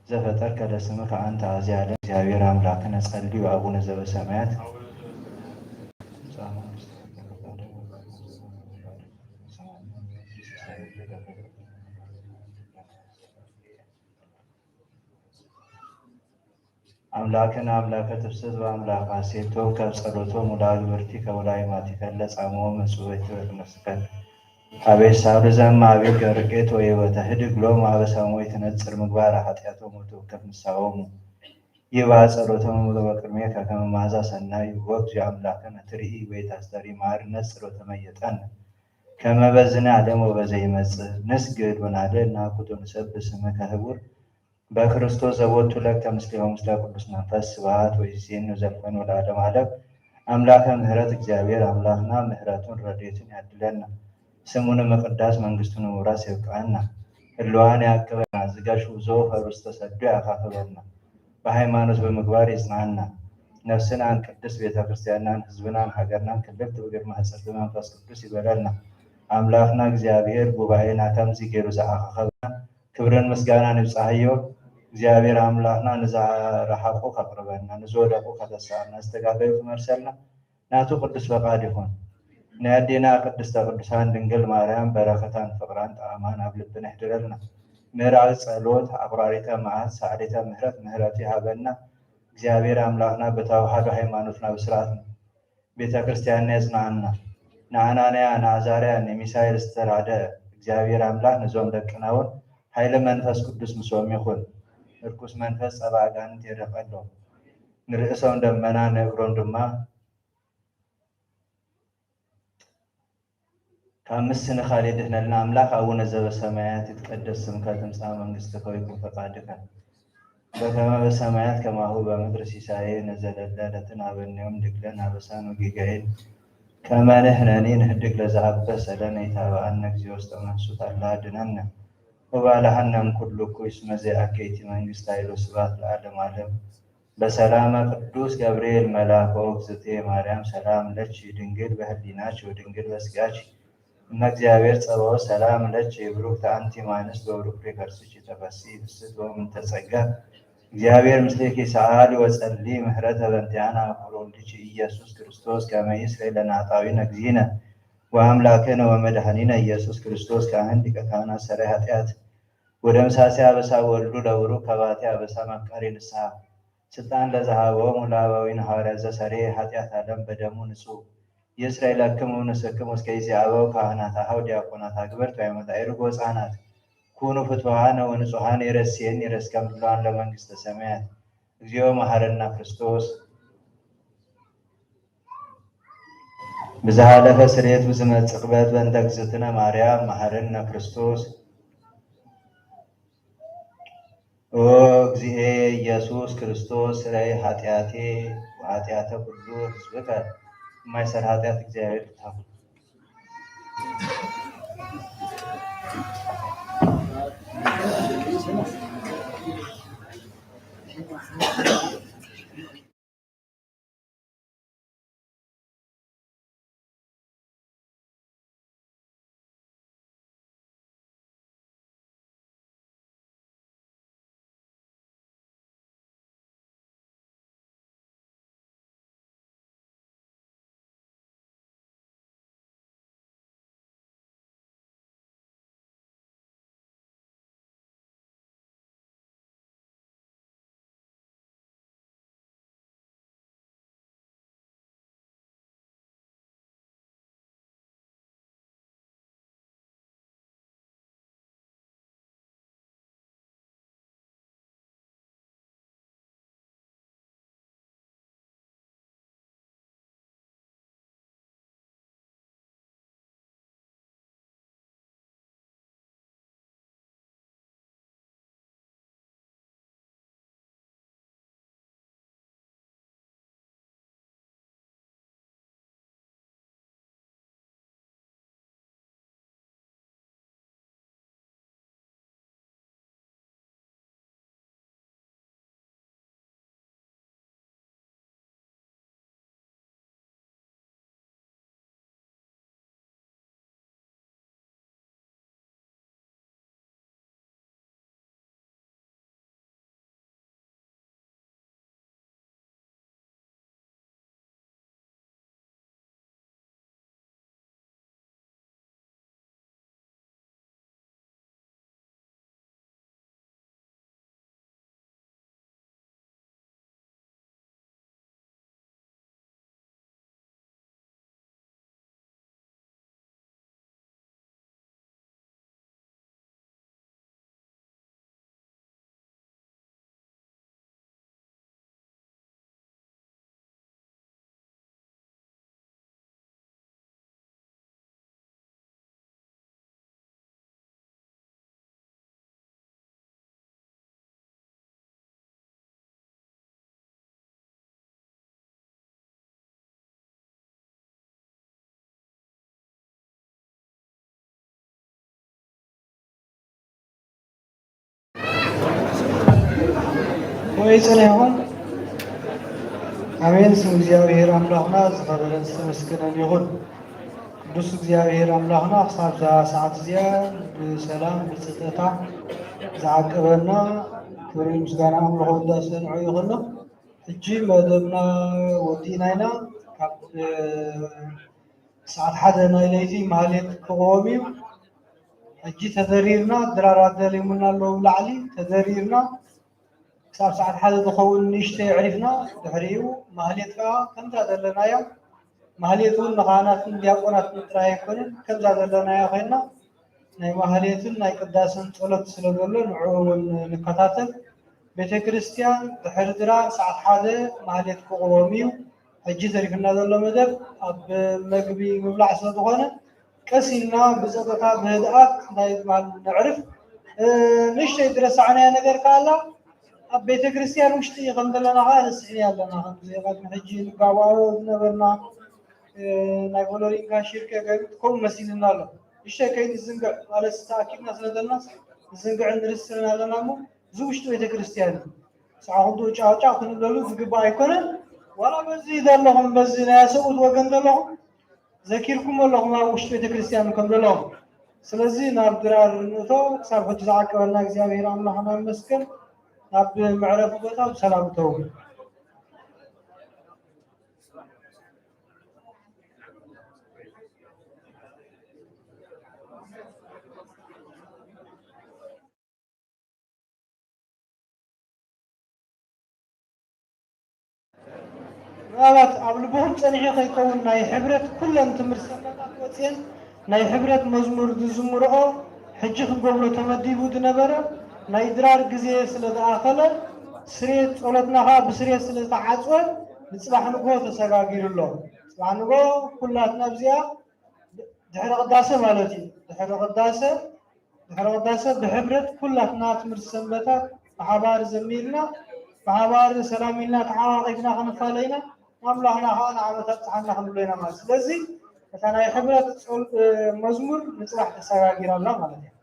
ዘፈጠርከ ለስምከ አንተ አዝያለ እግዚአብሔር አምላክነ ጸልዩ አቡነ ዘበሰማያት አምላክን አምላከ ትፍስት በአምላክ ሐሴቶ ከጸሎቶ ሙላግ ብርቲ ከውላይ ማቲ ከለጻሞ መስበት ወመስከል አቤት ሳብ ዘማ አቤት ገርቄት ወይ ወተህድግ ሎም አበሳሞ የተነጽር ምግባር ኃጢአቶ ሞቶ ከፍንሳውሙ ይባ ጸሎተሙ በቅድሜ ከከመ መዓዛ ሰናይ ወግዝ አምላክን ትርኢ ወይ ታስተሪ ማርነት ጸሎተ መየጠን ከመበዝነ ዓለም ወበዘይመጽእ ንስግድ ወናደና ኩቱን ሰብ ስምከ ህቡር በክርስቶስ ዘቦቱ ለክ ተምስሌሆ ምስለ ቅዱስ መንፈስ ስብሐት ወይዜኑ ዘልፈን ወለዓለመ ዓለም አምላከ ምህረት እግዚአብሔር አምላክና ምህረቱን ረድኤቱን ያድለና ስሙን መቅዳስ መንግስቱን መውራስ ይብቃና ህልዋን ያቅበና ዝጋሹ ዞ ፈሩስ ተሰዶ ያካፍበና በሃይማኖት በምግባር ይጽናና ነፍስን አን ቅድስት ቤተክርስቲያናን ህዝብናን ሀገርናን ክልክት በግርማ ህጸት በመንፈስ ቅዱስ ይበለና አምላክና እግዚአብሔር ጉባኤና ከምዚ ገይሩ ዘአኸኸብና ክብርን ምስጋናን ይብጻሕዮ እግዚአብሔር አምላክና ንዛረሐቁ ከቅርበና ንዝወደቁ ከተሳና ዝተጋገዩ ትመርሰልና ናቱ ቅዱስ ፈቃድ ይሁን። ናያዴና ቅድስተ ቅዱሳን ድንግል ማርያም በረከታን ፍቅራን ጣዕማን ኣብ ልብና ይሕድረልና። ምዕራግ ጸሎት አቁራሪተ መዓት ሰዓሊተ ምህረት ምህረቱ ይሃበና እግዚአብሔር አምላክና በተዋህዶ ሃይማኖትና በስርዓት ቤተ ክርስቲያንና የጽናዕና ናአናንያ ናዛርያ የሚሳኤል ዝተራደ እግዚአብሔር አምላክ ንዞም ደቅናውን ኃይለ መንፈስ ቅዱስ ምስኦም ይኹን። እርኩስ መንፈስ ጸባ አጋንንት ይረቀሎም ንርእሶም ደመና ንእግሮም ድማ ከአምስት ኻሊድ ድህነልና አምላክ አቡነ ዘበሰማያት ይትቀደስ ስምከ ትምጻእ መንግሥትከ ወይኩን ፈቃድከ በከመ በሰማያት ከማሁ በምድር ሲሳየነ ዘለለዕለትነ ሀበነ ዮም ህድግ ለነ አበሳነ ወጌጋየነ ከመ ንሕነኒ ንህድግ ለዘአበሰ ለነ ኢታብአነ እግዚኦ ውስተ መንሱት አላ አድኅነነ ወባልሐነ እምኩሉ እኩይ እስመ ዘአከይቲ መንግሥት ኃይል ወስብሐት ለዓለመ ዓለም። በሰላመ ቅዱስ ገብርኤል መልአከ እግዝእትየ ማርያም ሰላም ለኪ ድንግል በህሊናኪ ወድንግል በሥጋኪ እመ እግዚአብሔር ጸባኦት ሰላም ለኪ ብሩክት አንቲ እምአንስት ወብሩክ ፍሬ ከርሥኪ ተፈሥሒ ፍስሕት ወምልዕተ ጸጋ እግዚአብሔር ምስሌኪ ሰአሊ ወጸልዪ ምህረተ በእንቲአነ አኩሎ ወልድኪ ኢየሱስ ክርስቶስ ከመ ይስረይ ለነ ኃጣውኢነ እግዚእነ ወአምላክነ ወመድኃኒነ ኢየሱስ ክርስቶስ ካህን ሊቀ ካህናት ሠራይ ኃጢአት ወደምሳሴ አበሳ ወልዱ ለቡሩክ ከባቴ አበሳ መካሪ ንስሐ ስልጣን ለዘሃቦሙ ለአበዊነ ሐዋርያት ዘሰረየ ኃጢአት ዓለም በደሙ ንጹሕ የእስራኤል ለክሙ ንስክሙ እስከ ይእዜ አበው ካህናት አኀው ዲያቆናት አግብርት ወአዕርጎ ሕፃናት ኩኑ ፍቱሐነ ወንጹሐነ ይረስየኒ ይረስከም ፍሉዓን ለመንግሥተ ሰማያት እግዚኦ መሐረነ ክርስቶስ ብዝሃለፈ ስርየት ብዝመጽእ ቅበት በእንተ እግዝእትነ ማርያም መሐረነ ክርስቶስ ኦ እግዚእ ኢየሱስ ክርስቶስ ስረይ ኃጢአቴ ወኃጢአተ ኩሉ ሕዝብከ የማይሰራ ኃጢአት እግዚአብሔር ታሁ ويسألهم أمين سو እግዚአብሔር አምላኽና ዝኸበረን ዝተመስገነን ይኹን ቅዱስ እግዚአብሔር አምላኽና ክሳብ እዛ ሰዓት እዚኣ ብሰላም ብፅጥታ ዝዓቀበና ክብሪ ምስጋና ኣምልኾ እንዳሰንዖ ይኹን ሕጂ መደብና ወዲእና ኢና ካብ ሰዓት ሓደ ናይ ለይቲ ማህሌት ክቆም እዩ ሕጂ ተዘሪርና ድራር ኣደሊሙና ኣለዉ ላዕሊ ተዘሪርና ክሳብ ሰዓት ሓደ ዝኸውን ንእሽተይ ዕሪፍና ድሕሪኡ ማህሌት ከዓ ከምዛ ዘለናዮ ማህሌት እውን ንካህናትን ዲያቆናትን ጥራይ ኣይኮነን ከምዛ ዘለናዮ ኮይና ናይ ማህሌትን ናይ ቅዳሴን ጸሎት ስለ ዘሎ ንዕኡ እውን ንከታተል ቤተ ክርስቲያን ድሕሪ ድራር ሰዓት ሓደ ማህሌት ክቆም እዩ ሕጂ ዘሪፍና ዘሎ መደብ ኣብ መግቢ ምብላዕ ስለ ዝኾነ ቀስ ኢልና ብፀጥታ ብህድኣት እንታይ ዝበሃል ንዕርፍ ንእሽተይ ዝረሳዕናዮ ነገር ካላ ኣብ ቤተ ክርስቲያን ውሽጢ ከም ዘለና ከዓ ንስሕኒ ኣለና ከምዚ ቅድሚ ሕጂ ንጋባኦ ዝነበርና ናይ ቮሎሪንካ ሽርከ ከምኡ መሲልና ኣሎ ንእሽተይ ከይንዝንግዕ ማለት ተኣኪብና ስለ ዘለና ዝንግዕ ንርስርን ኣለና እሞ እዚ ውሽጢ ቤተ ክርስቲያን እዩ ንስኻኹም ጫውጫው ክንብለሉ ዝግባእ ኣይኮነን ዋላ በዚ ዘለኹም በዚ ናይ ሰብኡት ወገን ዘለኹም ዘኪርኩም ኣለኹም ኣብ ውሽጢ ቤተ ክርስቲያን ከም ዘለኹም ስለዚ ናብ ድራር ንእቶ ክሳብ ሕጂ ዝዓቀበና እግዚኣብሔር ኣምላኽና ይመስገን ናብ መዕረፊ ቦታ ብሰላም ተው ምናልባት ኣብ ልቦም ፀኒሑ ከይከውን ናይ ሕብረት ኩለን ትምህርቲ ሰንበታት ወፅአን ናይ ሕብረት መዝሙር ዝዝምርኦ ሕጂ ክንገብሮ ተመዲቡ ዝነበረ ናይ ድራር ግዜ ስለ ዝኣኸለ ስሬት ጸሎትና ከዓ ብስሬት ስለ ዝተዓፅወ ንፅባሕ ንግሆ ተሰጋጊሩ ኣሎ ፅባሕ ንግሆ ኩላትና ብዚኣ ድሕሪ ቅዳሴ ማለት እዩ ድሕሪ ቅዳሴ ብሕብረት ኩላትና ትምህርቲ ሰንበታት ብሓባር ዘሚርና ብሓባር ሰላም ኢልና ተዓዋቒፍና ክንፋለይና ኣምላኽና ከዓ ንዓመታት ፀሓና ክንብሎ ኢና ማለት ስለዚ እታ ናይ ሕብረት መዝሙር ንፅባሕ ተሰጋጊራ ኣላ ማለት እዩ